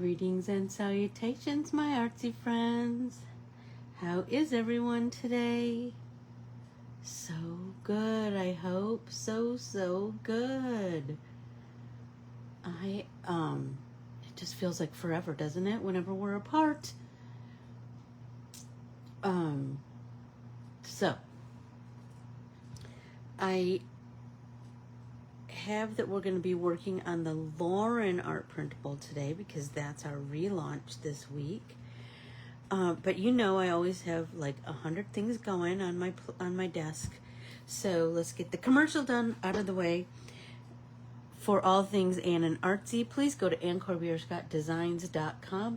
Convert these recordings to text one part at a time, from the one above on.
Greetings and salutations, my artsy friends. How is everyone today? So good, I hope. So good. It just feels like forever, doesn't it? Whenever we're apart. So I have that we're going to be working on the Lauren art printable today because that's our relaunch this week. But you know, I always have like 100 things going on my desk. So let's get the commercial done out of the way. For all things Anne and Artsy, please go to Corbiere-Scott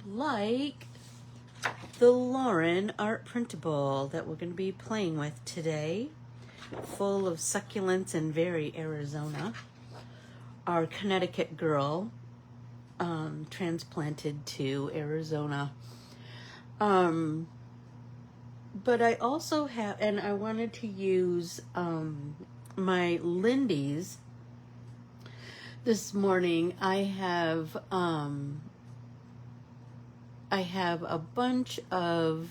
like the Lauren art printable that we're going to be playing with today. Full of succulents and very Arizona. Our Connecticut girl transplanted to Arizona. But I also have, and I wanted to use my Lindy's this morning. I have a bunch of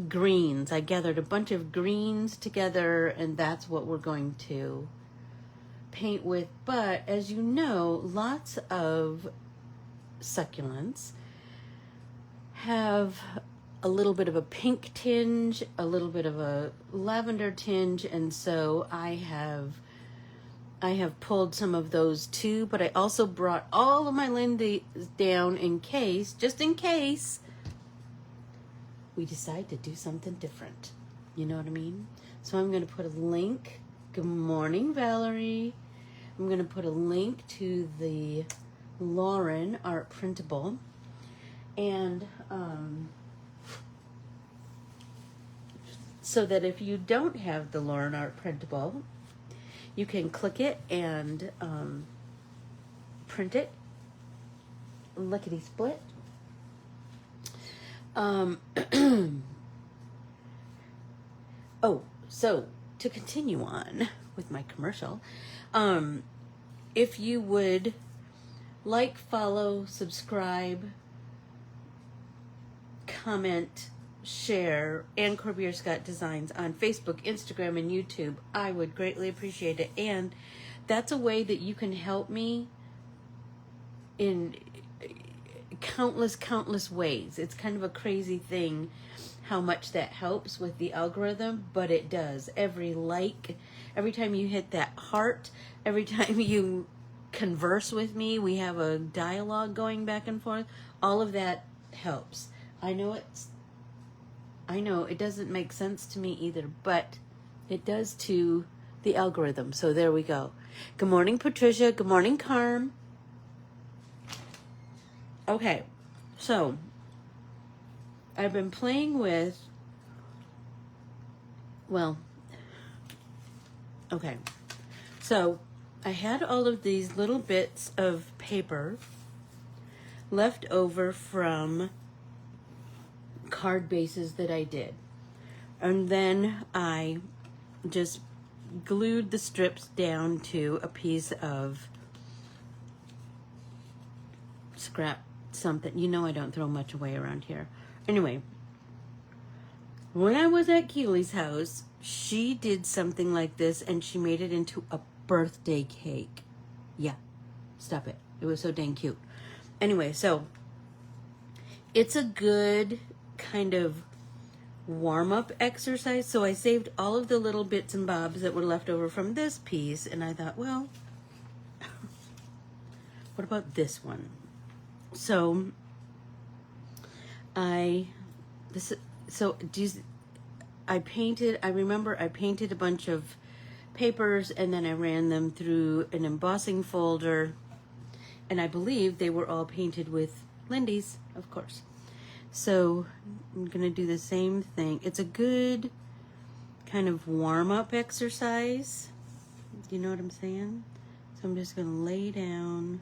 greens. I gathered a bunch of greens together, and that's what we're going to paint with. But as you know, lots of succulents have a little bit of a pink tinge, a little bit of a lavender tinge, and so I have pulled some of those too, but I also brought all of my Lindy down just in case we decide to do something different. You know what I mean? So I'm going to put a link. Good morning, Valerie. I'm going to put a link to the Lauren art printable. And so that if you don't have the Lauren art printable, you can click it and print it lickety split. So to continue on with my commercial, if you would like, follow, subscribe, comment, share, and Corbiere-Scott Designs on Facebook, Instagram, and YouTube, I would greatly appreciate it. And that's a way that you can help me in countless ways. It's kind of a crazy thing how much that helps with the algorithm, but it does. Every time you hit that heart, every time you converse with me, we have a dialogue going back and forth, all of that helps. I know it doesn't make sense to me either, but it does to the algorithm. So there we go. Good morning, Patricia. Good morning, Carm. Okay, so I've been playing with, so I had all of these little bits of paper left over from card bases that I did. And then I just glued the strips down to a piece of scrap something. You know I don't throw much away around here. Anyway, when I was at Keely's house, she did something like this and she made it into a birthday cake. Yeah, stop it. It was so dang cute. Anyway, so it's a good kind of warm-up exercise. So I saved all of the little bits and bobs that were left over from this piece, and I thought, well, what about this one? So I remember I painted a bunch of papers, and then I ran them through an embossing folder, and I believe they were all painted with Lindy's, of course. So I'm gonna do the same thing. It's a good kind of warm-up exercise. Do you know what I'm saying? So I'm just gonna lay down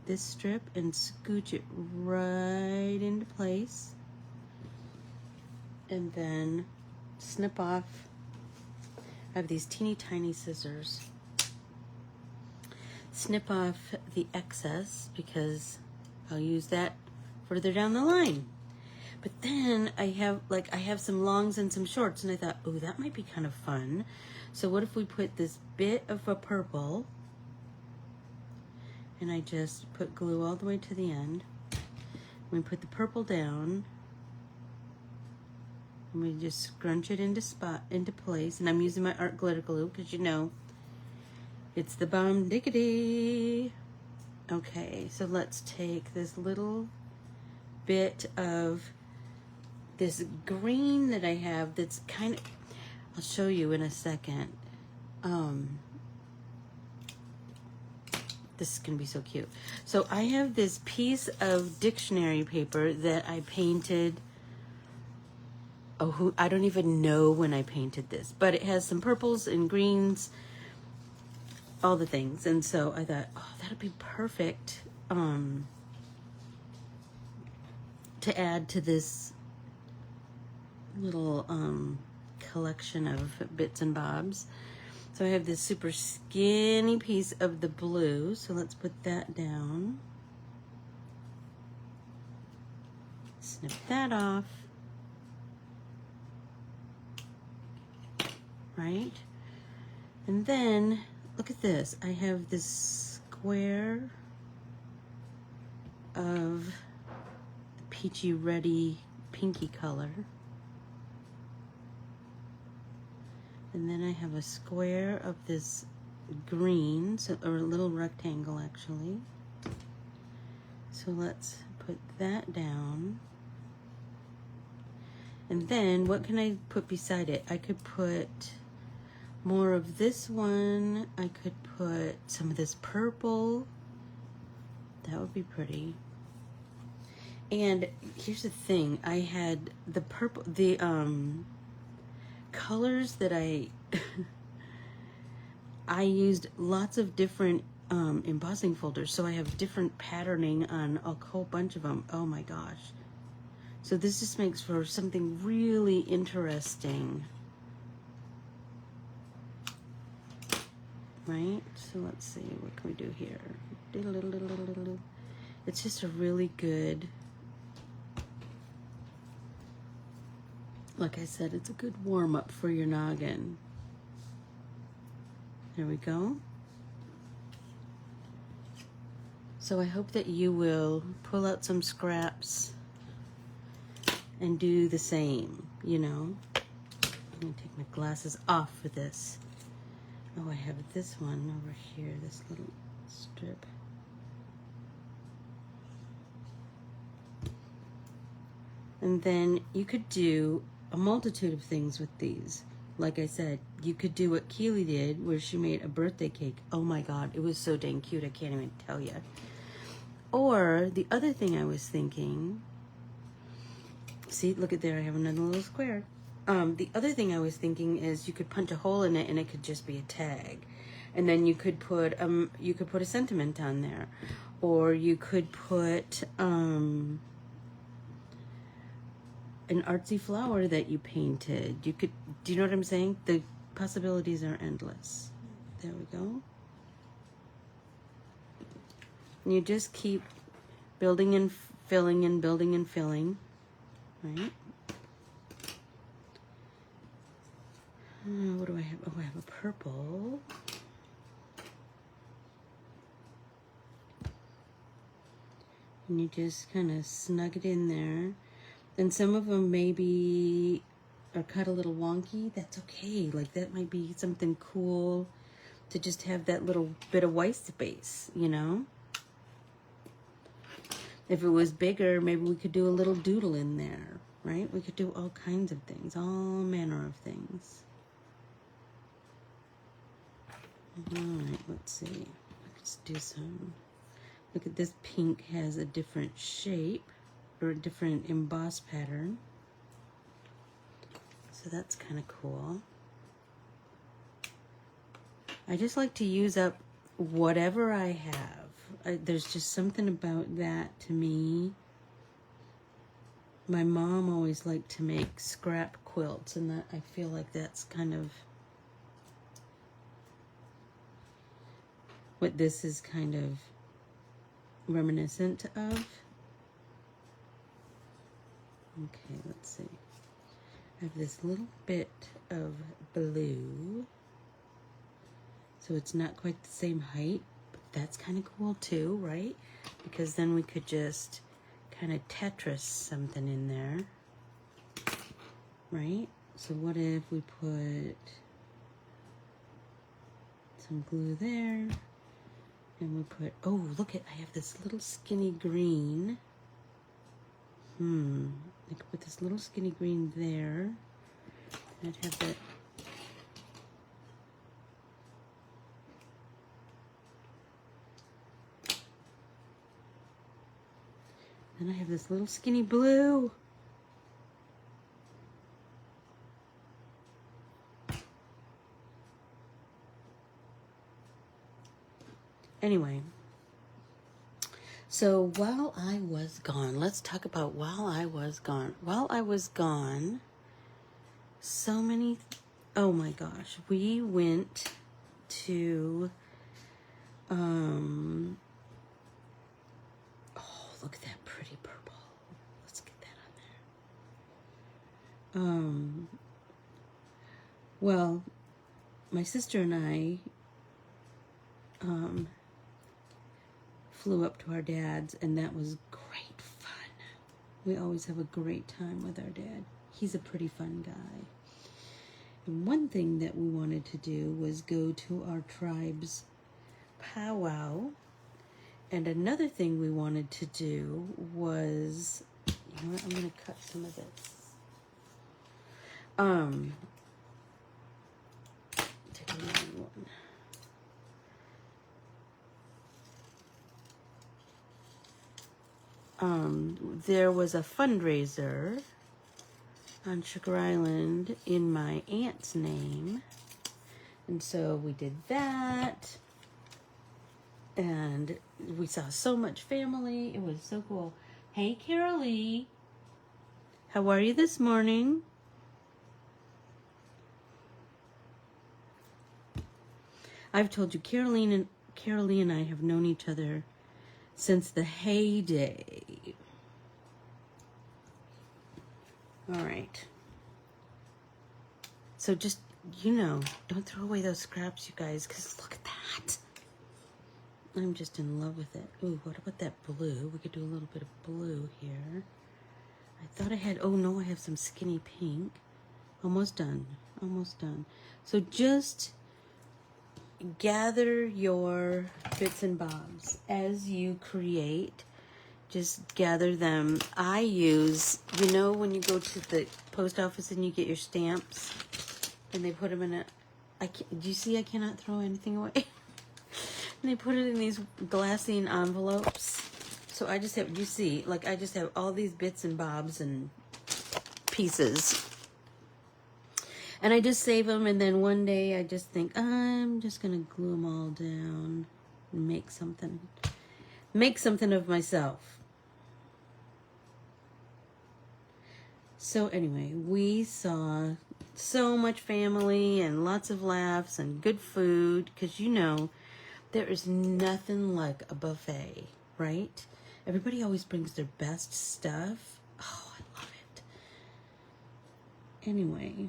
this strip and scooch it right into place, and then snip off. I have these teeny tiny scissors. snip off the excess because I'll use that further down the line. But then I have some longs and some shorts, and I thought, oh, that might be kind of fun. So what if we put this bit of a purple, and I just put glue all the way to the end. We put the purple down, and we just scrunch it into place. And I'm using my art glitter glue because you know it's the bomb diggity. Okay, so let's take this little bit of this green that I have that's kind of, I'll show you in a second. This is gonna be so cute. So I have this piece of dictionary paper that I painted. I don't even know when I painted this, but it has some purples and greens, all the things. And so I thought, oh, that'd be perfect to add to this little collection of bits and bobs. So I have this super skinny piece of the blue, so let's put that down. Snip that off. Right? And then, look at this. I have this square of the peachy reddy pinky color. And then I have a square of this green, or a little rectangle actually. So let's put that down. And then what can I put beside it? I could put more of this one. I could put some of this purple. That would be pretty. And here's the thing. I had the purple, the colors that I used lots of different embossing folders, so I have different patterning on a whole bunch of them. Oh my gosh. So this just makes for something really interesting. Right? So let's see, what can we do here? It's just a really good, like I said, it's a good warm-up for your noggin. There we go. So I hope that you will pull out some scraps and do the same, you know. Let me take my glasses off for this. Oh, I have this one over here, this little strip. And then you could do a multitude of things with these. Like I said, you could do what Keely did, where she made a birthday cake. Oh my God, it was so dang cute, I can't even tell you. Or the other thing I was thinking, see, look at there, I have another little square. The other thing I was thinking is you could punch a hole in it and it could just be a tag. And then you could put a sentiment on there. Or you could put an artsy flower that you painted. You could, do you know what I'm saying? The possibilities are endless. There we go. And you just keep building and filling and building and filling, right? What do I have? Oh, I have a purple. And you just kind of snug it in there. And some of them maybe are cut a little wonky. That's okay. Like that might be something cool to just have that little bit of white space, you know? If it was bigger, maybe we could do a little doodle in there, right? We could do all kinds of things, all manner of things. All right, let's see. Let's do some. Look at this pink has a different shape or a different emboss pattern. So that's kind of cool. I just like to use up whatever I have. There's just something about that to me. My mom always liked to make scrap quilts, and that I feel like that's kind of what this is kind of reminiscent of. Okay, let's see. I have this little bit of blue. So it's not quite the same height, but that's kind of cool too, right? Because then we could just kind of Tetris something in there, right? So what if we put some glue there, and we put, oh, look at, I have this little skinny green. I could put this little skinny green there. I'd have that. Then I have this little skinny blue. Anyway, so while I was gone, let's talk about while I was gone. While I was gone, so many, oh my gosh, we went to, oh, look at that pretty purple. Let's get that on there. Well, my sister and I, flew up to our dad's, and that was great fun. We always have a great time with our dad. He's a pretty fun guy. And one thing that we wanted to do was go to our tribe's powwow. And another thing we wanted to do was, you know what, I'm going to cut some of this. Take another one. There was a fundraiser on Sugar Island in my aunt's name, and so we did that, and we saw so much family. It was so cool. Hey, Carolee, how are you this morning? I've told you, Carolee and I have known each other since the heyday. All right. So just, you know, don't throw away those scraps, you guys, because look at that. I'm just in love with it. Ooh, what about that blue? We could do a little bit of blue here. I thought I had, oh no, I have some skinny pink. Almost done. Almost done. So just gather your bits and bobs as you create. Just gather them. I use, you know, when you go to the post office and you get your stamps and they put them in do you see I cannot throw anything away? And they put it in these glassine envelopes. So I just have, you see, like I just have all these bits and bobs and pieces. And I just save them, and then one day I just think, I'm just going to glue them all down and make something of myself. So anyway, we saw so much family and lots of laughs and good food, because you know, there is nothing like a buffet, right? Everybody always brings their best stuff. Oh, I love it. Anyway,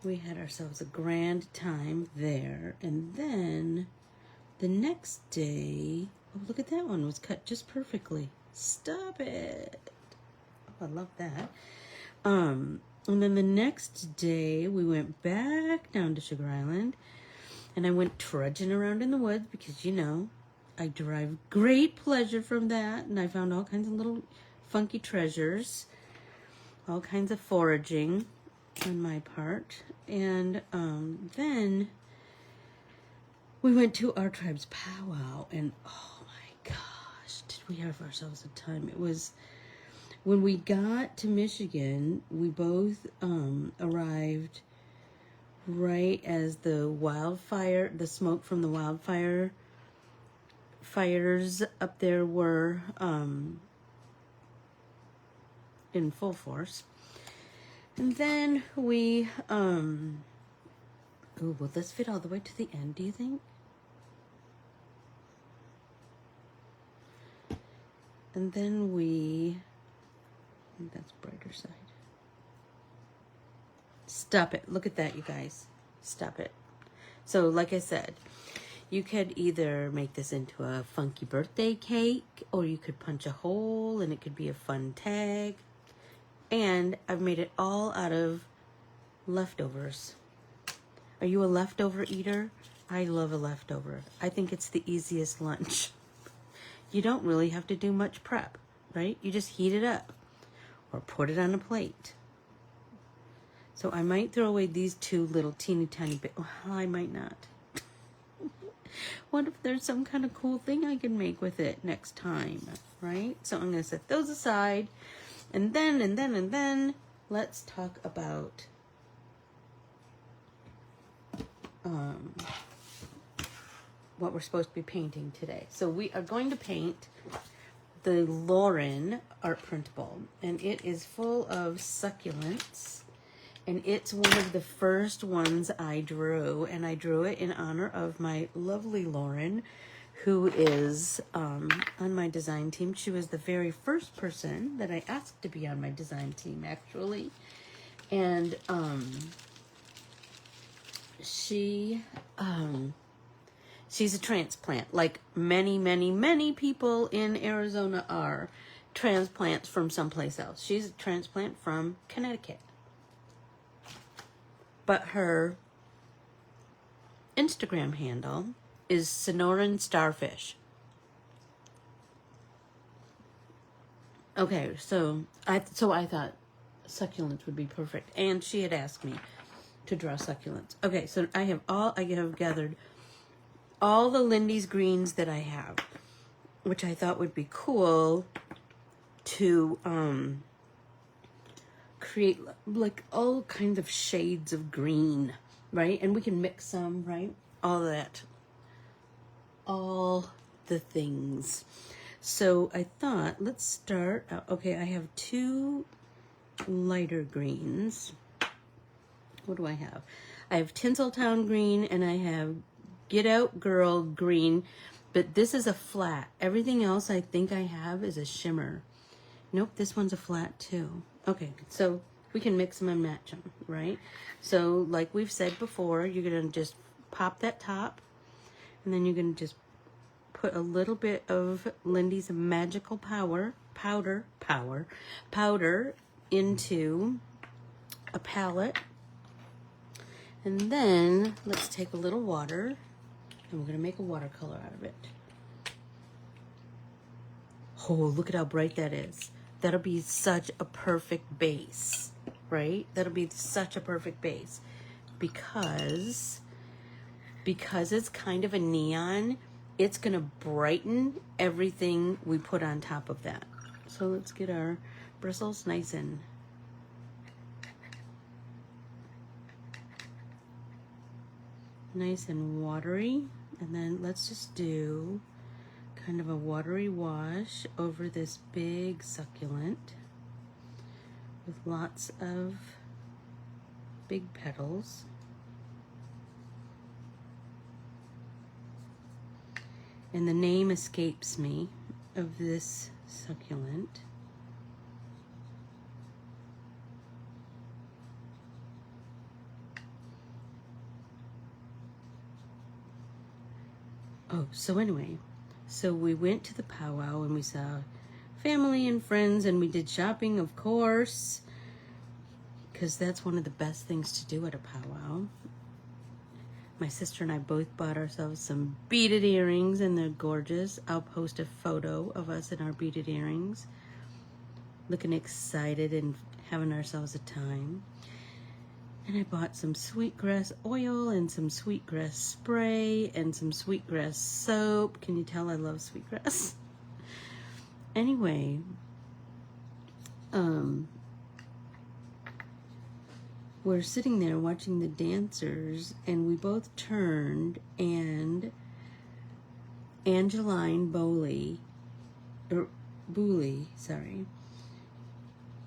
we had ourselves a grand time there, and then the next day, oh, look at that one, was cut just perfectly. Stop it. Oh, I love that. And then the next day, we went back down to Sugar Island, and I went trudging around in the woods because, you know, I derive great pleasure from that, and I found all kinds of little funky treasures, all kinds of foraging on my part. And then we went to our tribe's powwow, and oh my gosh, did we have ourselves a time. It was, when we got to Michigan, we both arrived right as the smoke from the wildfires up there were in full force. And then we Ooh, will this fit all the way to the end, do you think? And then I think that's brighter side. Stop it. Look at that, you guys. Stop it. So, like I said, you could either make this into a funky birthday cake, or you could punch a hole and it could be a fun tag. And I've made it all out of leftovers. Are you a leftover eater? I love a leftover. I think it's the easiest lunch. You don't really have to do much prep, right? You just heat it up or put it on a plate. So I might throw away these two little teeny tiny bits. Well, I might not. What if there's some kind of cool thing I can make with it next time, right? So I'm going to set those aside. And then, let's talk about what we're supposed to be painting today. So we are going to paint the Lauren art printable, and it is full of succulents, and it's one of the first ones I drew, and I drew it in honor of my lovely Lauren, who is on my design team. She was the very first person that I asked to be on my design team, actually. And she's a transplant, like many people in Arizona are transplants from someplace else. She's a transplant from Connecticut. But her Instagram handle is Sonoran Starfish. Okay, so I thought succulents would be perfect, and she had asked me to draw succulents. Okay, so I have gathered all the Lindy's greens that I have, which I thought would be cool to create like all kinds of shades of green, right? And we can mix some, right? All that. All the things. So I thought, let's start. Okay, I have two lighter greens. What do I have? I have Tinseltown green and I have Get Out Girl green, but this is a flat. Everything else I think I have is a shimmer. Nope, this one's a flat too. Okay, so we can mix them and match them, right? So like we've said before, you're going to just pop that top, and then you're going to just put a little bit of Lindy's Magical powder into a palette. And then let's take a little water, and we're going to make a watercolor out of it. Oh, look at how bright that is. That'll be such a perfect base, right? That'll be such a perfect base because it's kind of a neon. It's going to brighten everything we put on top of that. So let's get our bristles nice and watery. And then let's just do kind of a watery wash over this big succulent with lots of big petals. And the name escapes me of this succulent. Oh, so anyway, so we went to the powwow and we saw family and friends, and we did shopping, of course, because that's one of the best things to do at a powwow. My sister and I both bought ourselves some beaded earrings, and they're gorgeous. I'll post a photo of us in our beaded earrings, looking excited and having ourselves a time. And I bought some sweetgrass oil and some sweetgrass spray and some sweetgrass soap. Can you tell I love sweetgrass? Anyway, we're sitting there watching the dancers, and we both turned, and Angeline Booley,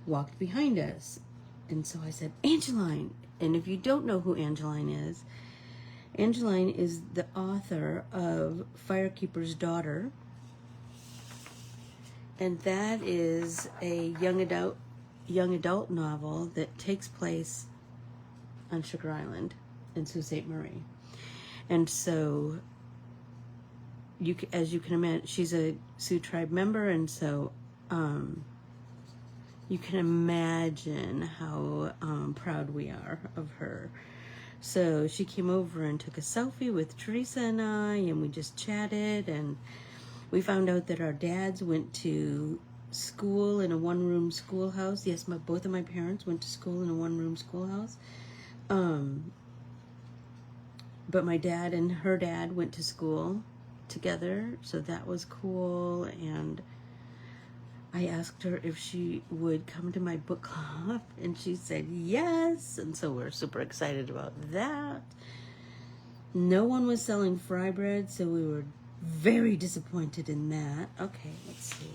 walked behind us. And so I said, Angeline. And if you don't know who Angeline is, Angeline is the author of Firekeeper's Daughter, and that is a young adult novel that takes place on Sugar Island in Sault Ste. Marie. And so, as you can imagine, she's a Sioux tribe member, and so you can imagine how proud we are of her. So she came over and took a selfie with Teresa and I, and we just chatted, and we found out that our dads went to school in a one-room schoolhouse. Yes, both of my parents went to school in a one-room schoolhouse. But my dad and her dad went to school together, so that was cool. And I asked her if she would come to my book club, and she said yes, and so we're super excited about that. No one was selling fry bread, so we were very disappointed in that. Okay, let's see.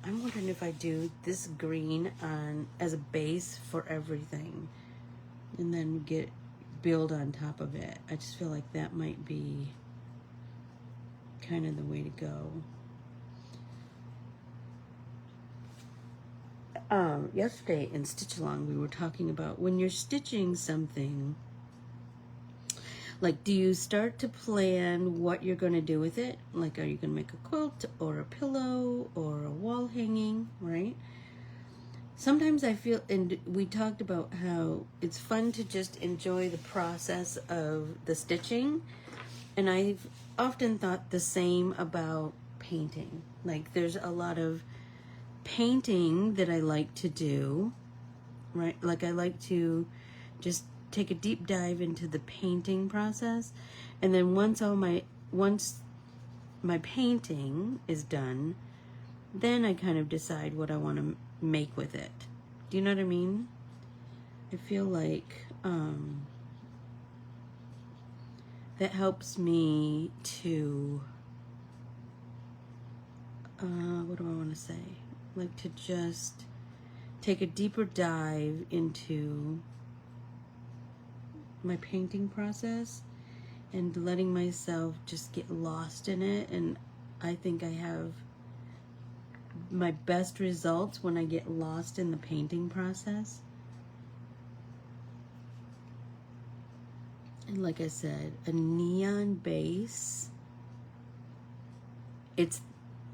I'm wondering if I do this green on as a base for everything, and then build on top of it. I just feel like that might be kind of the way to go. Yesterday in Stitch Along, we were talking about when you're stitching something, like, do you start to plan what you're going to do with it? Like, are you going to make a quilt or a pillow or a wall hanging, right? Sometimes I feel, and we talked about how it's fun to just enjoy the process of the stitching, and I've often thought the same about painting. Like, there's a lot of painting that I like to do, right? Like, I like to just take a deep dive into the painting process, and then once my painting is done, then I kind of decide what I want to make with it. Do you know what I mean? I feel like that helps me to what do I want to say? Like, to just take a deeper dive into my painting process and letting myself just get lost in it. And I think I have my best results when I get lost in the painting process. And like I said, a neon base,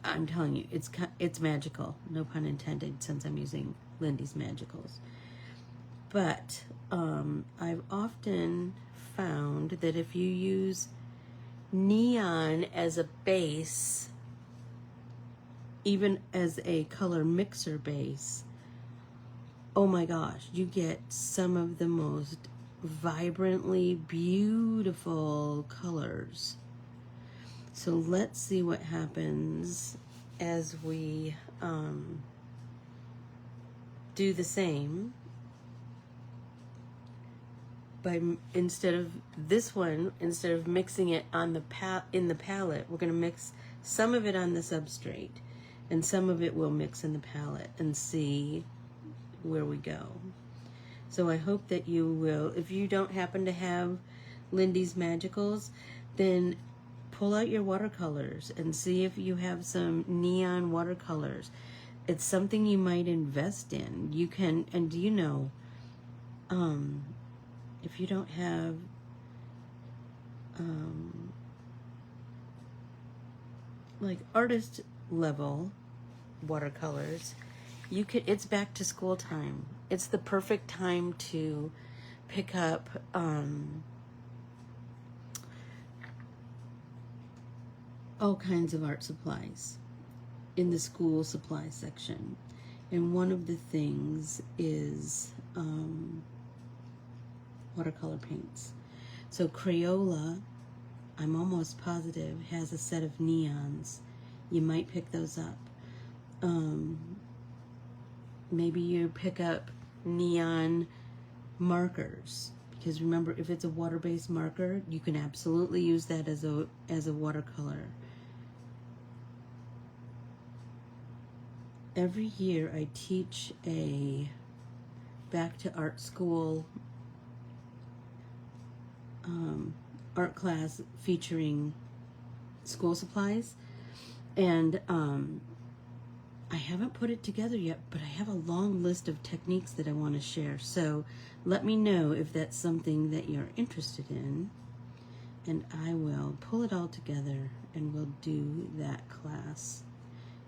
I'm telling you, it's magical. No pun intended, since I'm using Lindy's Magicals. But I've often found that if you use neon as a base, even as a color mixer base, oh my gosh, you get some of the most vibrantly beautiful colors. So let's see what happens as we do the same. Instead of mixing it on in the palette, we're going to mix some of it on the substrate, and some of it will mix in the palette, and see where we go. So I hope that you will. If you don't happen to have Lindy's Magicals, then pull out your watercolors and see if you have some neon watercolors. It's something you might invest in. You can, and you know, if you don't have like artist level watercolors, it's back to school time. It's the perfect time to pick up all kinds of art supplies in the school supply section. And one of the things is watercolor paints. So Crayola, I'm almost positive, has a set of neons. You might pick those up. Maybe you pick up neon markers, because remember, if it's a water-based marker, you can absolutely use that as a watercolor. Every year I teach a back to art school art class featuring school supplies, and I haven't put it together yet, but I have a long list of techniques that I want to share. So let me know if that's something that you're interested in, and I will pull it all together and we'll do that class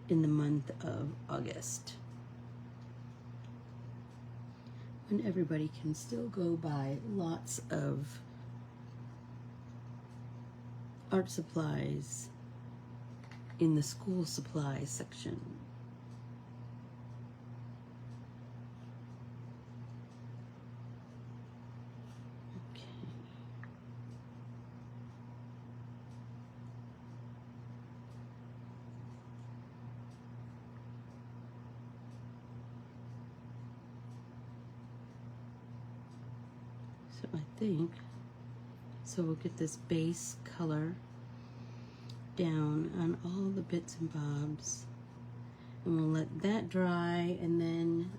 in the month of August, when everybody can still go buy lots of art supplies in the school supplies section. So I think, so we'll get this base color down on all the bits and bobs, and we'll let that dry, and then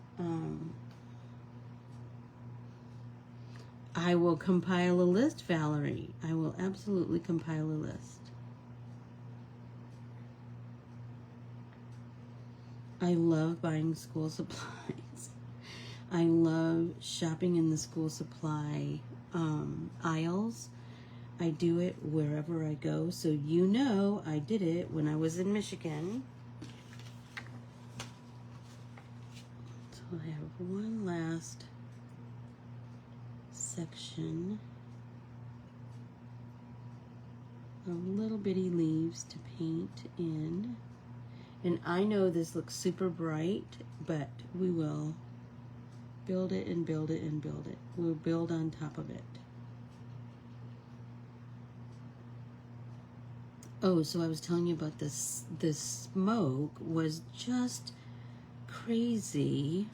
I will compile a list, Valerie. I will absolutely compile a list. I love buying school supplies. I love shopping in the school supply aisles. I do it wherever I go, so you know I did it when I was in Michigan. So I have one last section of little bitty leaves to paint in. And I know this looks super bright, but we will build it and build it and build it. We'll build on top of it. Oh, so I was telling you about this. This smoke was just crazy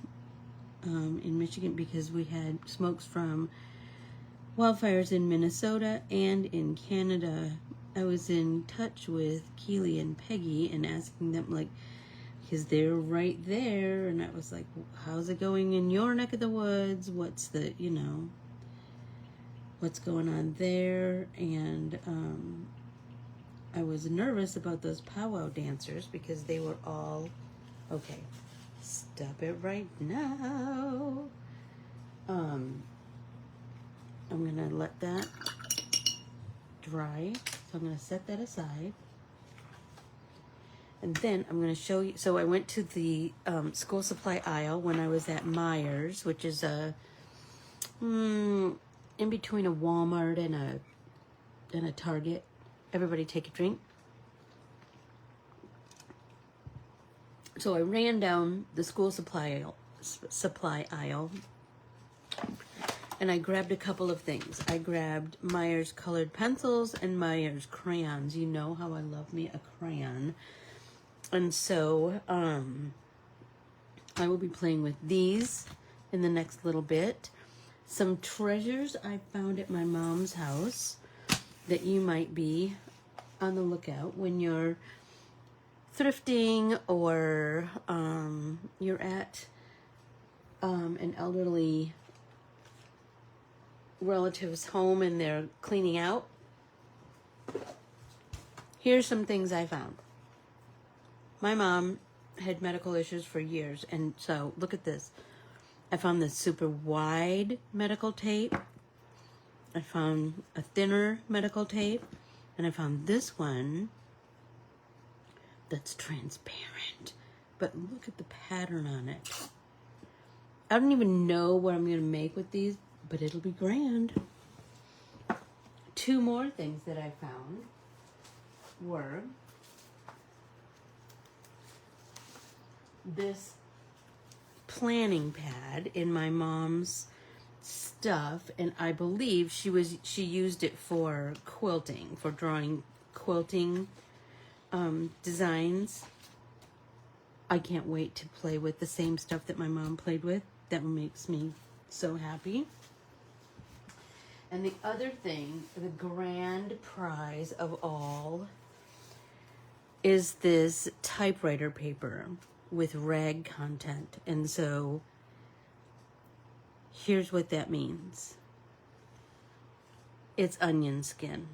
in Michigan, because we had smokes from wildfires in Minnesota and in Canada. I was in touch with Keely and Peggy and asking them, like, because they're right there, and I was like, how's it going in your neck of the woods? What's the, you know, what's going on there? And I was nervous about those powwow dancers because they were all, okay, stop it right now. I'm gonna let that dry, so I'm gonna set that aside. And then I'm going to show you. So I went to the school supply aisle when I was at Myers, which is a in between a Walmart and a Target. Everybody take a drink. So I ran down the school supply aisle, and I grabbed a couple of things. I grabbed Myers colored pencils and Myers crayons. You know how I love me a crayon. And so I will be playing with these in the next little bit. Some treasures I found at my mom's house that you might be on the lookout when you're thrifting, or you're at an elderly relative's home and they're cleaning out. Here's some things I found. My mom had medical issues for years, and so look at this. I found this super wide medical tape. I found a thinner medical tape, and I found this one that's transparent. But look at the pattern on it. I don't even know what I'm going to make with these, but it'll be grand. Two more things that I found were this planning pad in my mom's stuff, and I believe she used it for quilting, for drawing quilting designs. I can't wait to play with the same stuff that my mom played with. That makes me so happy. And the other thing, the grand prize of all, is this typewriter paper with rag content. And so here's what that means. It's onion skin.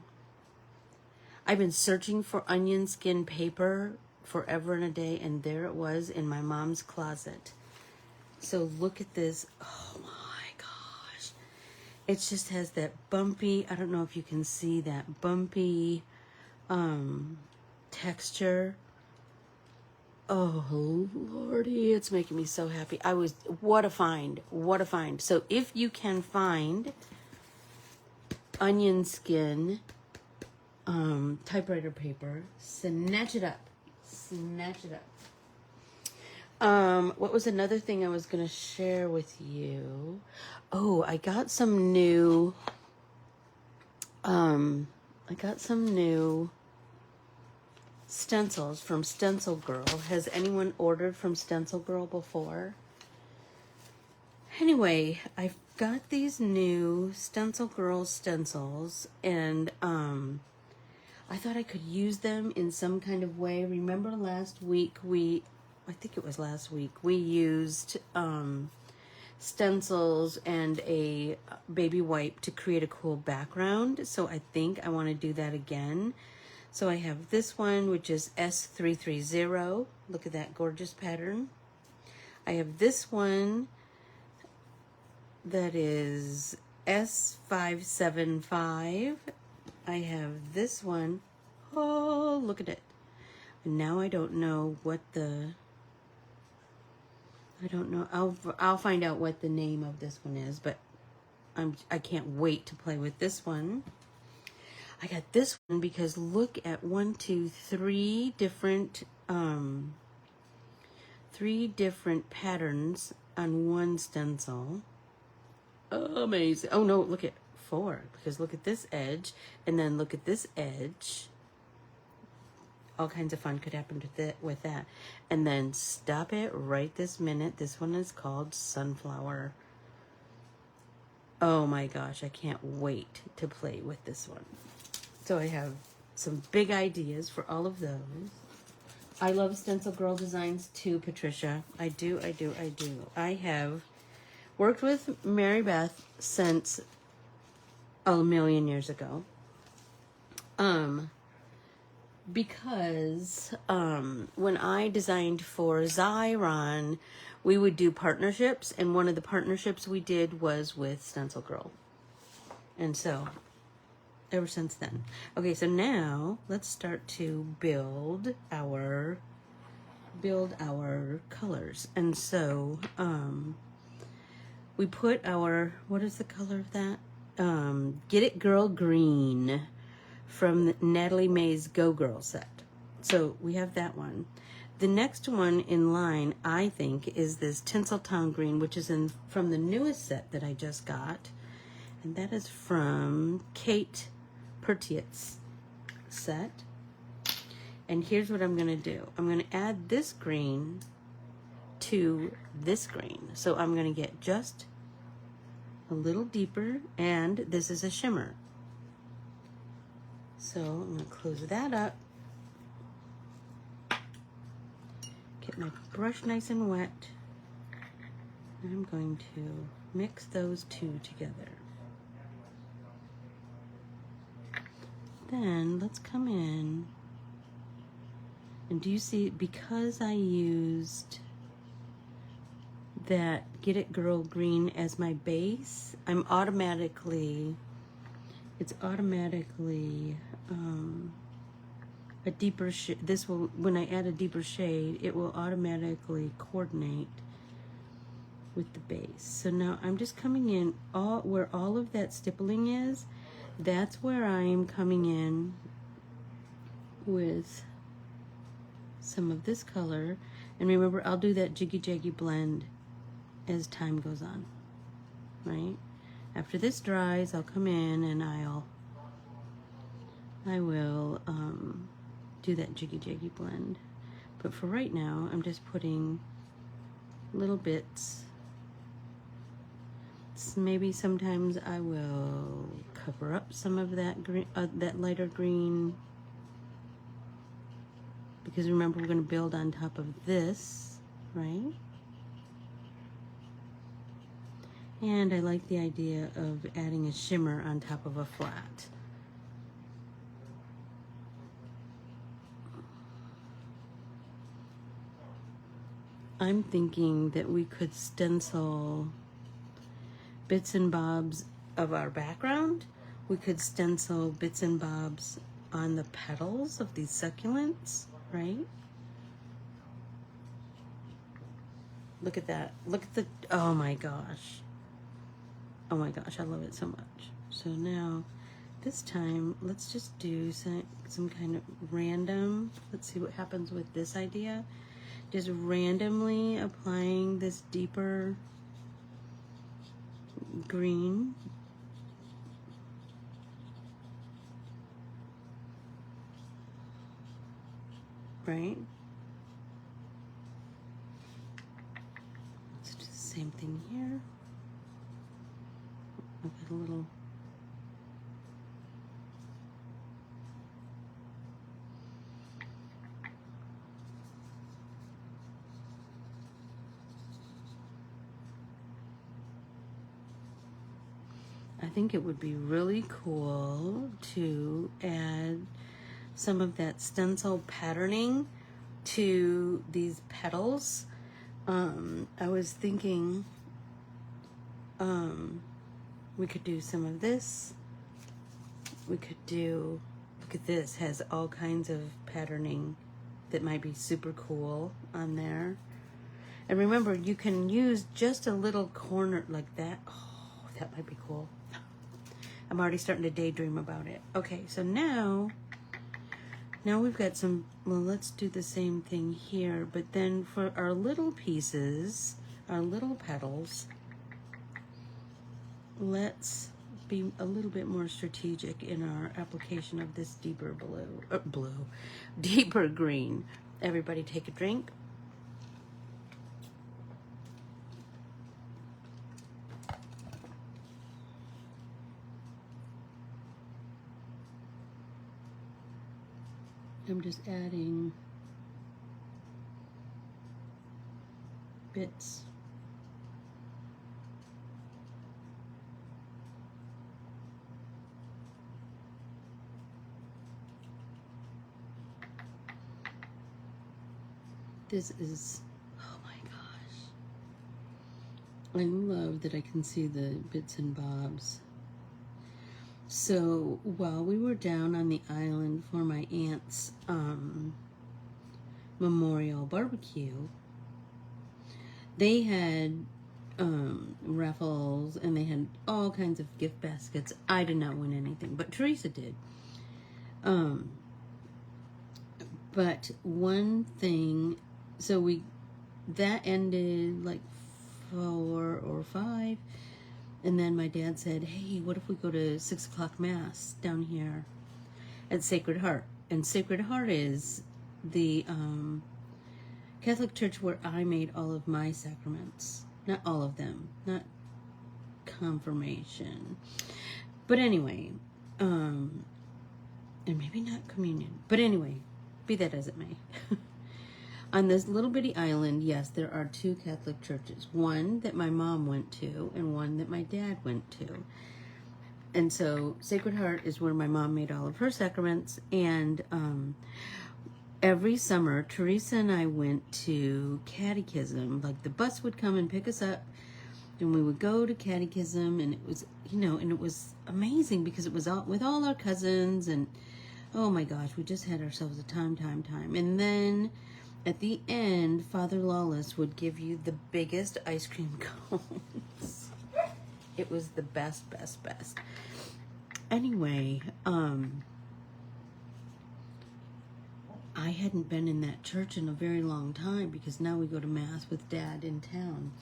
I've been searching for onion skin paper forever and a day, and there it was in my mom's closet. So look at this. Oh my gosh. It just has that bumpy, I don't know if you can see that bumpy texture. Oh Lordy, it's making me so happy. What a find. What a find. So if you can find onion skin typewriter paper, snatch it up. Snatch it up. What was another thing I was going to share with you? Oh, I got some new stencils from Stencil Girl. Has anyone ordered from Stencil Girl before? Anyway, I've got these new Stencil Girl stencils, and I thought I could use them in some kind of way. Remember last week I think it was last week, we used stencils and a baby wipe to create a cool background. So I think I want to do that again. So I have this one, which is S330. Look at that gorgeous pattern. I have this one that is S575. I have this one. Oh, look at it. And now I don't know what I'll find out what the name of this one is, but I can't wait to play with this one. I got this one because look at 3 different patterns on one stencil. Amazing. Oh no, look at 4, because look at this edge and then look at this edge. All kinds of fun could happen with that. And then stop it right this minute. This one is called Sunflower. Oh my gosh, I can't wait to play with this one. So I have some big ideas for all of those. I love Stencil Girl designs too, Patricia. I do. I have worked with Mary Beth since a million years ago. Because when I designed for Xyron, we would do partnerships, and one of the partnerships we did was with Stencil Girl. And so, ever since then. Okay, so now let's start to build our colors. And so, we put our, what is the color of that? Get It Girl Green from Natalie May's Go Girl set. So we have that one. The next one in line, I think, is this Tinseltown Green, which is from the newest set that I just got. And that is from Kate Pertiet's set. And here's what I'm going to do. I'm going to add this green to this green. So I'm going to get just a little deeper, and this is a shimmer. So I'm going to close that up. Get my brush nice and wet. And I'm going to mix those two together. Then let's come in. And do you see, because I used that Get It Girl Green as my base, it's automatically a deeper shade. This will, when I add a deeper shade, it will automatically coordinate with the base. So now I'm just coming in where all of that stippling is. That's where I'm coming in with some of this color. And remember, I'll do that jiggy jaggy blend as time goes on, right? After this dries, I'll come in and I will do that jiggy jaggy blend. But for right now, I'm just putting little bits. Maybe sometimes I will cover up some of that green, that lighter green, because remember, we're going to build on top of this, right? And I like the idea of adding a shimmer on top of a flat. I'm thinking that we could stencil bits and bobs of our background. We could stencil bits and bobs on the petals of these succulents, right? Look at that. Look at the, oh my gosh. Oh my gosh, I love it so much. So now, this time, let's just do some kind of random, let's see what happens with this idea. Just randomly applying this deeper green. Right? Let's do the same thing here. I've got a little I think it would be really cool to add some of that stencil patterning to these petals. I was thinking we could do some of this. We could do, look at this, has all kinds of patterning that might be super cool on there. And remember, you can use just a little corner like that. Oh, that might be cool. I'm already starting to daydream about it. Okay, so now we've got some, well, let's do the same thing here, but then for our little pieces, our little petals, let's be a little bit more strategic in our application of this deeper deeper green. Everybody take a drink. I'm just adding bits. This is, oh my gosh. I love that I can see the bits and bobs. So while we were down on the island for my aunt's memorial barbecue, they had raffles and they had all kinds of gift baskets. I did not win anything, but Teresa did. But one thing, so that ended like 4 or 5. And then my dad said, hey, what if we go to 6 o'clock mass down here at Sacred Heart? And Sacred Heart is the Catholic church where I made all of my sacraments. Not all of them, not confirmation. But anyway, and maybe not communion. But anyway, be that as it may. On this little bitty island, yes, there are 2 Catholic churches. One that my mom went to and one that my dad went to. And so Sacred Heart is where my mom made all of her sacraments. And every summer, Teresa and I went to catechism. Like the bus would come and pick us up and we would go to catechism, and it was, and it was amazing because it was all with all our cousins, and oh my gosh, we just had ourselves a time. And then at the end, Father Lawless would give you the biggest ice cream cones. It was the best. Anyway, I hadn't been in that church in a very long time because now we go to Mass with Dad in town.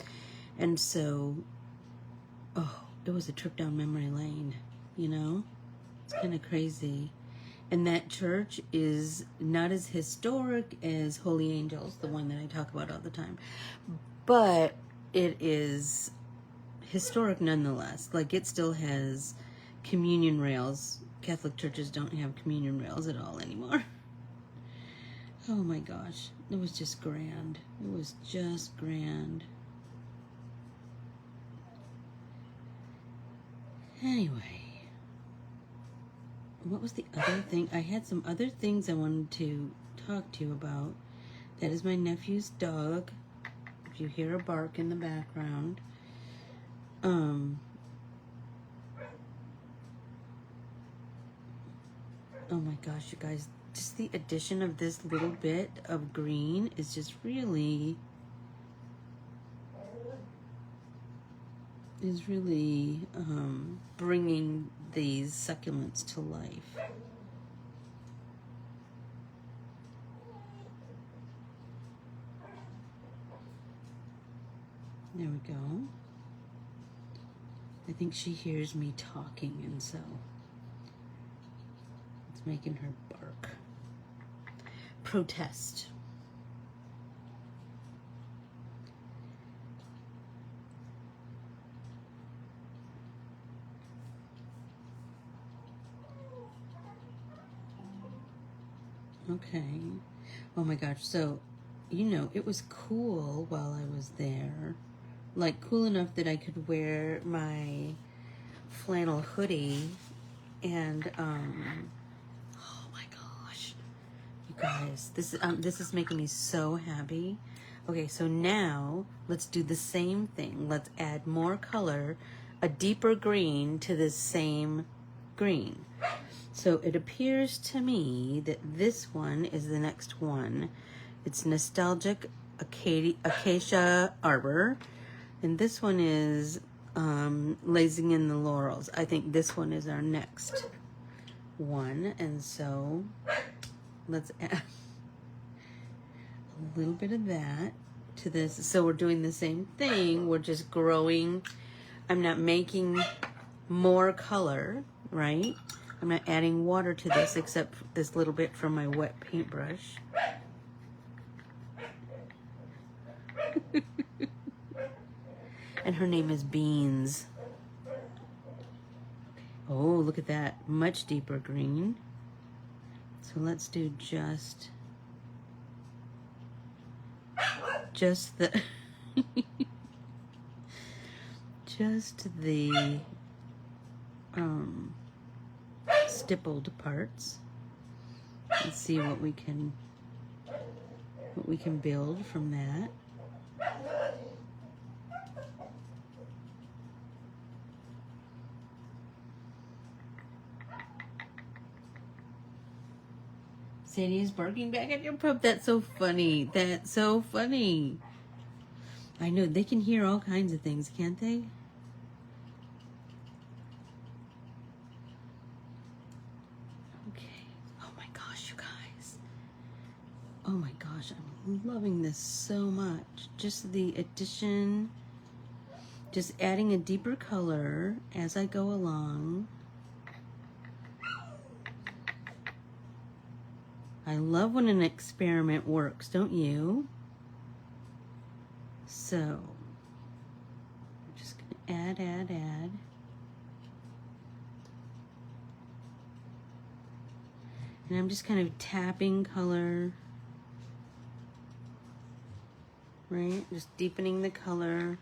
And so, it was a trip down memory lane, It's kind of crazy. And that church is not as historic as Holy Angels, the one that I talk about all the time. But it is historic nonetheless. Like, it still has communion rails. Catholic churches don't have communion rails at all anymore. Oh my gosh. It was just grand. It was just grand. Anyway, what was the other thing? I had some other things I wanted to talk to you about. That is my nephew's dog. If you hear a bark in the background. Oh my gosh, you guys, just the addition of this little bit of green is just really bringing these succulents to life. There we go. I think she hears me talking, and so it's making her bark. Protest. Okay. Oh my gosh. So, you know, it was cool while I was there. Like, cool enough that I could wear my flannel hoodie and, oh my gosh. You guys, this is making me so happy. Okay, so now let's do the same thing. Let's add more color, a deeper green to this same green. So it appears to me that this one is the next one. It's Nostalgic Acacia Arbor. And this one is Lazing in the Laurels. I think this one is our next one. And so let's add a little bit of that to this. So we're doing the same thing. We're just growing. I'm not making more color, right? I'm not adding water to this except this little bit from my wet paintbrush. And her name is Beans. Oh, look at that. Much deeper green. So let's do just the just the stippled parts. Let's see what we can build from that. Sadie is barking back at your pup. That's so funny. That's so funny. I know, they can hear all kinds of things, can't they? Okay. Oh my gosh, you guys. Oh my gosh, I'm loving this so much. Just the addition, just adding a deeper color as I go along. I love when an experiment works, don't you? So, I'm just going to add. And I'm just kind of tapping color, right? Just deepening the color.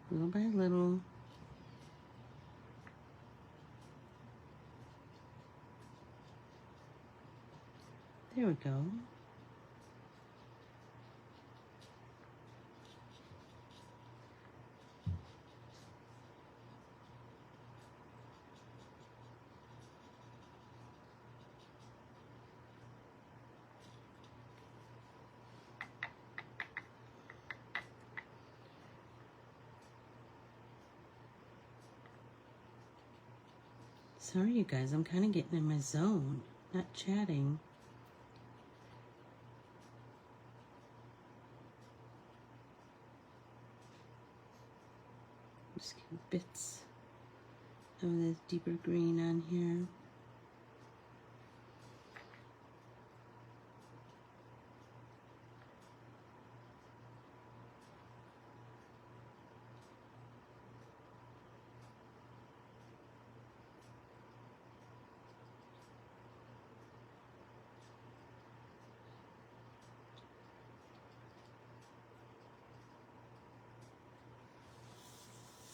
Little by little. There we go. Sorry, you guys, I'm kind of getting in my zone, not chatting. Just get bits of this deeper green on here.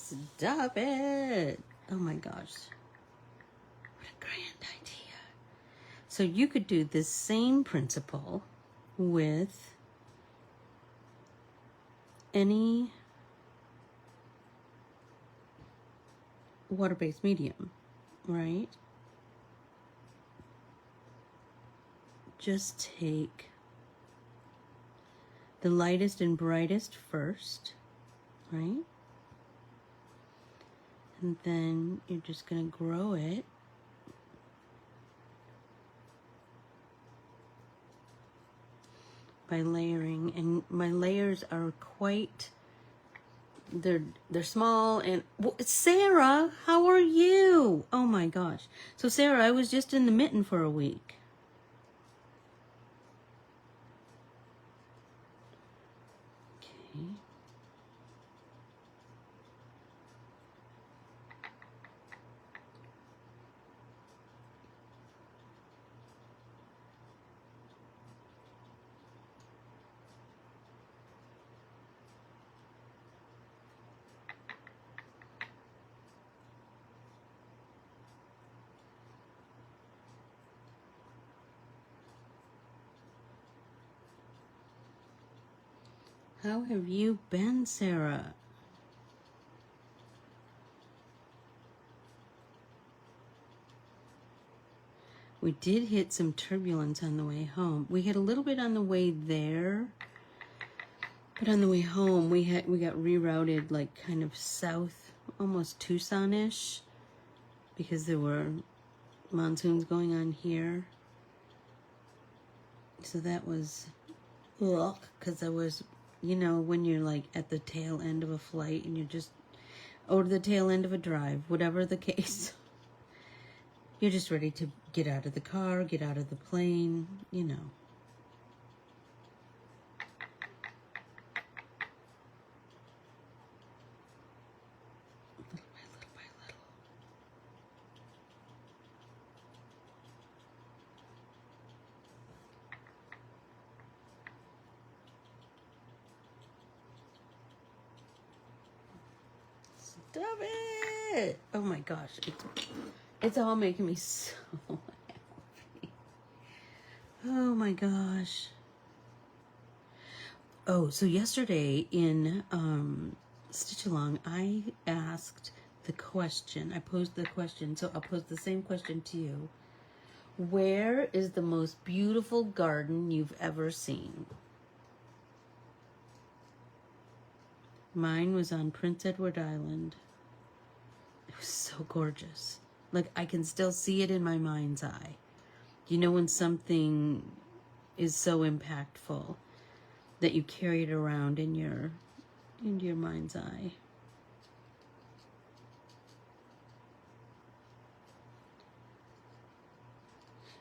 Stop it. Oh my gosh. What a grand idea. So you could do this same principle with any water-based medium, right? Just take the lightest and brightest first, right? And then you're just going to grow it. By layering, and my layers are quite, they're small. And Sarah, how are you? Oh my gosh. So Sarah, I was just in the mitten for a week. Okay. How have you been, Sarah? We did hit some turbulence on the way home. We hit a little bit on the way there, but on the way home we got rerouted like kind of south, almost Tucson-ish, because there were monsoons going on here. So that was, because I was, you know, when you're like at the tail end of a flight and you're just, or the tail end of a drive, whatever the case, you're just ready to get out of the car, get out of the plane, you know. Little by little by little. Stop it! Oh my gosh, it's all making me so happy. Oh my gosh. Oh, so yesterday in Stitch Along, I asked the question. I posed the question, so I'll pose the same question to you. Where is the most beautiful garden you've ever seen? Mine was on Prince Edward Island. It was so gorgeous. Like, I can still see it in my mind's eye. You know when something is so impactful that you carry it around in your mind's eye.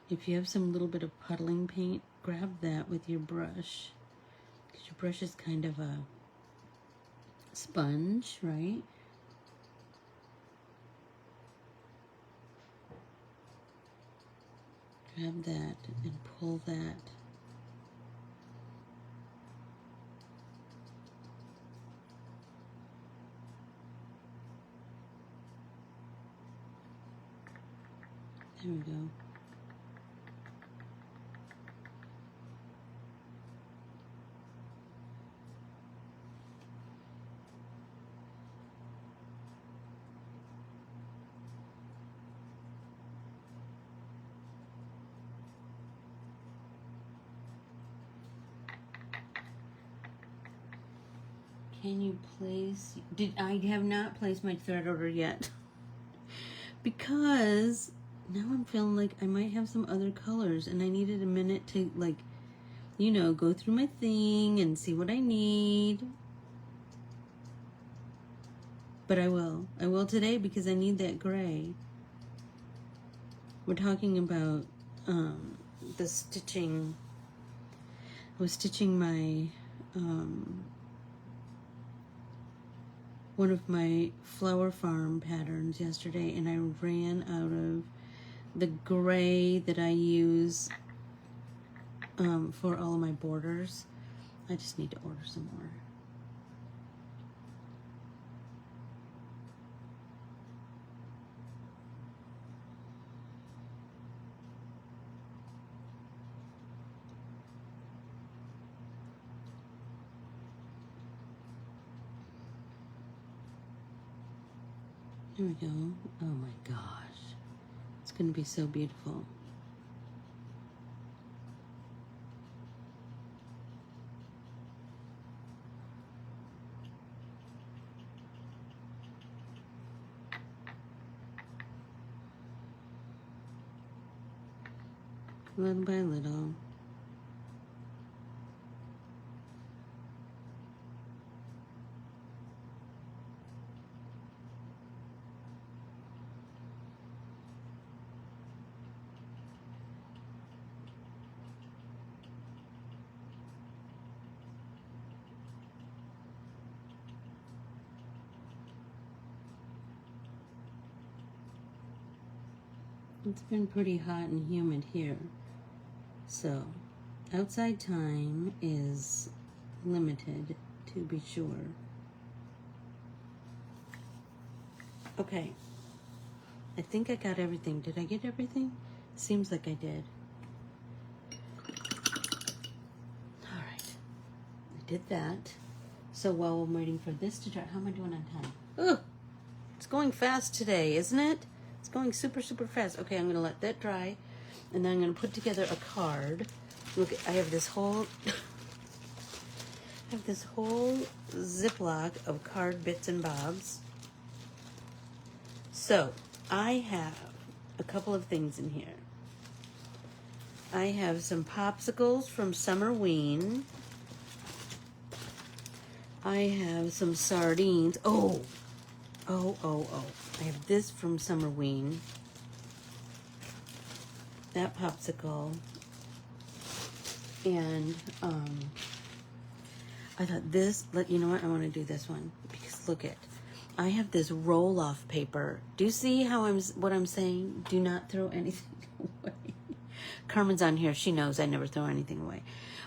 If you have some little bit of puddling paint, grab that with your brush. Because your brush is kind of a sponge, right? Grab that and pull that. There we go. Can you place, I have not placed my thread order yet because now I'm feeling like I might have some other colors and I needed a minute to, like, you know, go through my thing and see what I need. But I will today because I need that gray. We're talking about the stitching. I was stitching my one of my flower farm patterns yesterday, and I ran out of the gray that I use for all of my borders. I just need to order some more. There we go. Oh my gosh. It's going to be so beautiful. Little by little. It's been pretty hot and humid here, so outside time is limited, to be sure. Okay, I think I got everything. Did I get everything? Seems like I did. All right, I did that. So while I'm waiting for this to dry, how am I doing on time? Ugh, it's going fast today, isn't it? It's going super, super fast. Okay, I'm gonna let that dry, and then I'm gonna put together a card. Look, I have this whole, Ziploc of card bits and bobs. So I have a couple of things in here. I have some popsicles from Summerween. I have some sardines. Oh. I have this from Summerween. That popsicle. And I thought this, you know what, I want to do this one. Because look it. I have this roll-off paper. Do you see what I'm saying? Do not throw anything away. Carmen's on here. She knows I never throw anything away.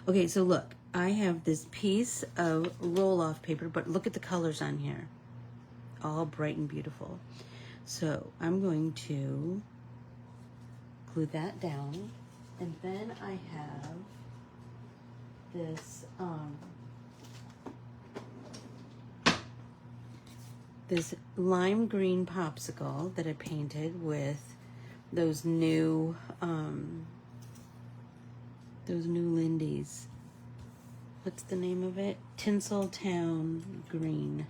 Okay, so look. I have this piece of roll-off paper, but look at the colors on here. All bright and beautiful. So I'm going to glue that down, and then I have this lime green popsicle that I painted with those new Lindy's. What's the name of it? Tinseltown Green.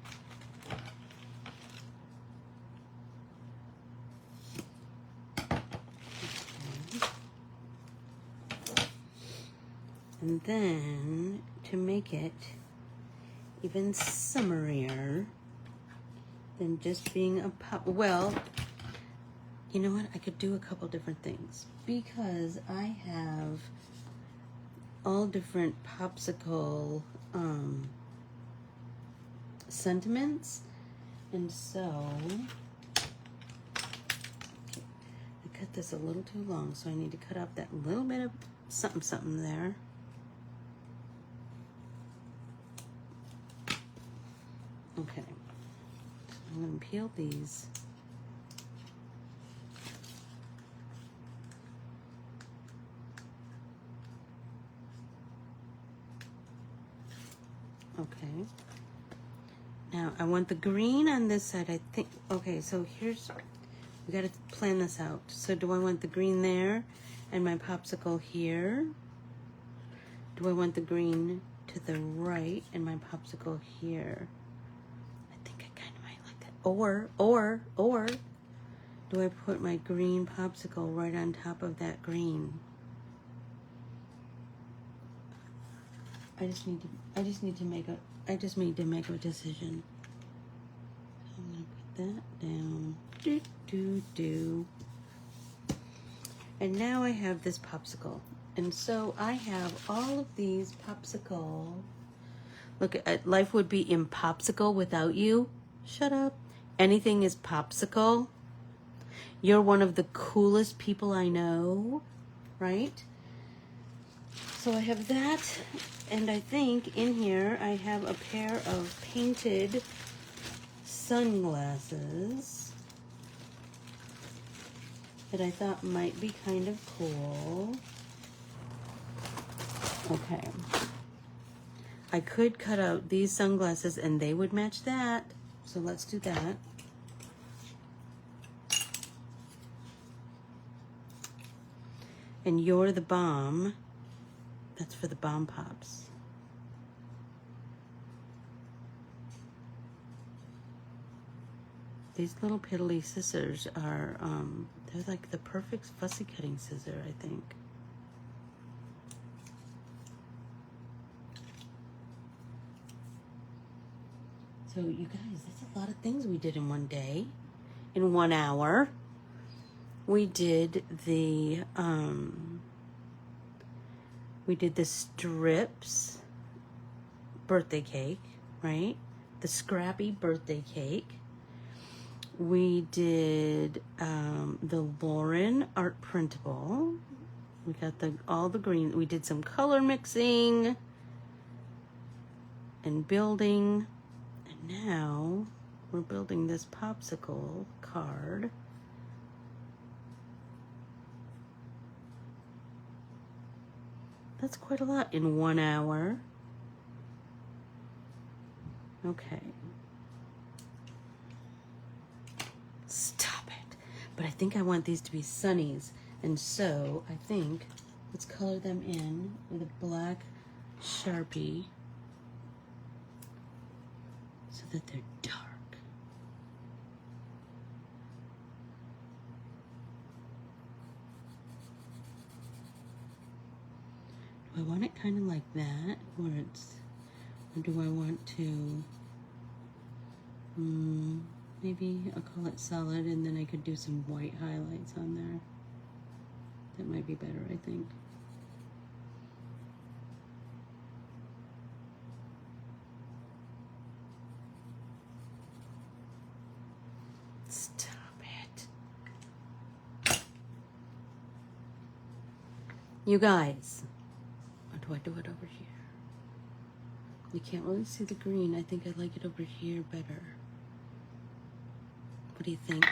And then, to make it even summerier than just being a pop, well, you know what? I could do a couple different things because I have all different popsicle sentiments, and so I cut this a little too long, so I need to cut off that little bit of something there. Okay, I'm going to peel these. Okay. Now I want the green on this side, I think. Okay, so we got to plan this out. So do I want the green there and my popsicle here? Do I want the green to the right and my popsicle here? Or do I put my green popsicle right on top of that green? I just need to make a decision. I'm gonna put that down. And now I have this popsicle. And so I have all of these popsicle. Look, life would be impopsicle without you. Shut up. Anything is popsicle. You're one of the coolest people I know, right? So I have that, and I think in here I have a pair of painted sunglasses that I thought might be kind of cool. Okay. I could cut out these sunglasses and they would match that. So let's do that. and You're the Bomb. That's for the bomb pops. These little piddly scissors are, they're like the perfect fussy cutting scissor, I think. So you guys, that's a lot of things we did in one day, in 1 hour. We did the strips birthday cake, right? The scrappy birthday cake. We did the Lauren art printable. We got all the green. We did some color mixing and building. And now we're building this popsicle card. That's quite a lot in 1 hour. Okay. Stop it. But I think I want these to be sunnies. And so I think let's color them in with a black Sharpie so that they're dark. Do I want it kind of like that, or do I want to, maybe I'll call it solid, and then I could do some white highlights on there. That might be better, I think. Stop it. You guys. Or do I do it over here? You can't really see the green. I think I like it over here better. What do you think?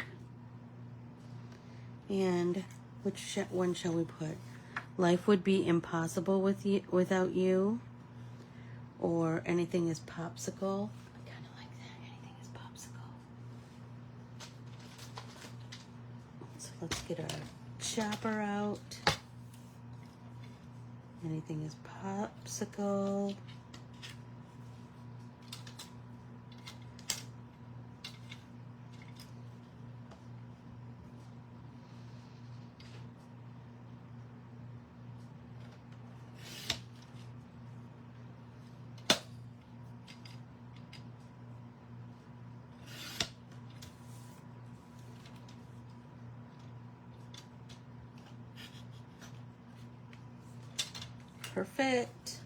And which one shall we put? Life would be impossible without you, or anything is popsicle. I kind of like that. Anything is popsicle. So let's get our chopper out. Anything is popsicle. Perfect.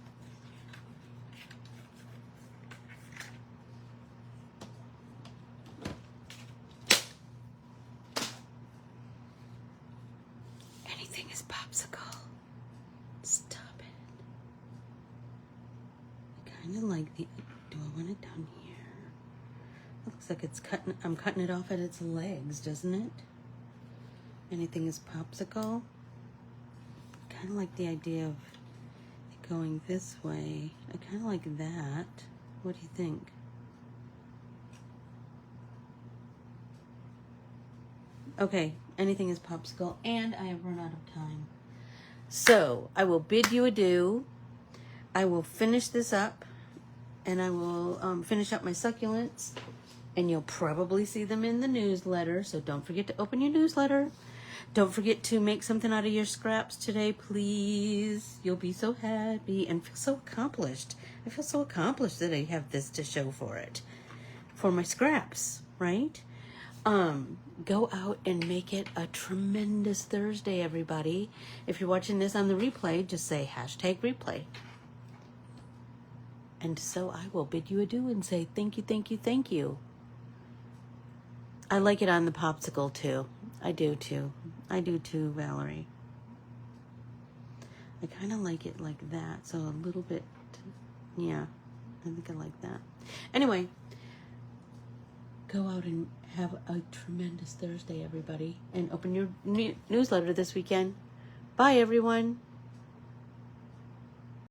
Anything is popsicle. Stop it. I kind of like the, do I want it down here? It looks like it's cutting, I'm cutting it off at its legs, doesn't it? Anything is popsicle. Kind of like the idea of going this way. I kind of like that. What do you think? Okay, anything is popsicle, and I have run out of time. So I will bid you adieu. I will finish this up, and I will finish up my succulents, and you'll probably see them in the newsletter. So don't forget to open your newsletter. Don't forget to make something out of your scraps today, please. You'll be so happy and feel so accomplished. I feel so accomplished that I have this to show for it. For my scraps, right? Go out and make it a tremendous Thursday, everybody. If you're watching this on the replay, just say #replay. And so I will bid you adieu and say thank you, thank you, thank you. I like it on the popsicle too. I do too. I do too, Valerie. I kind of like it like that. So a little bit, yeah, I think I like that. Anyway, go out and have a tremendous Thursday, everybody. And open your newsletter this weekend. Bye, everyone.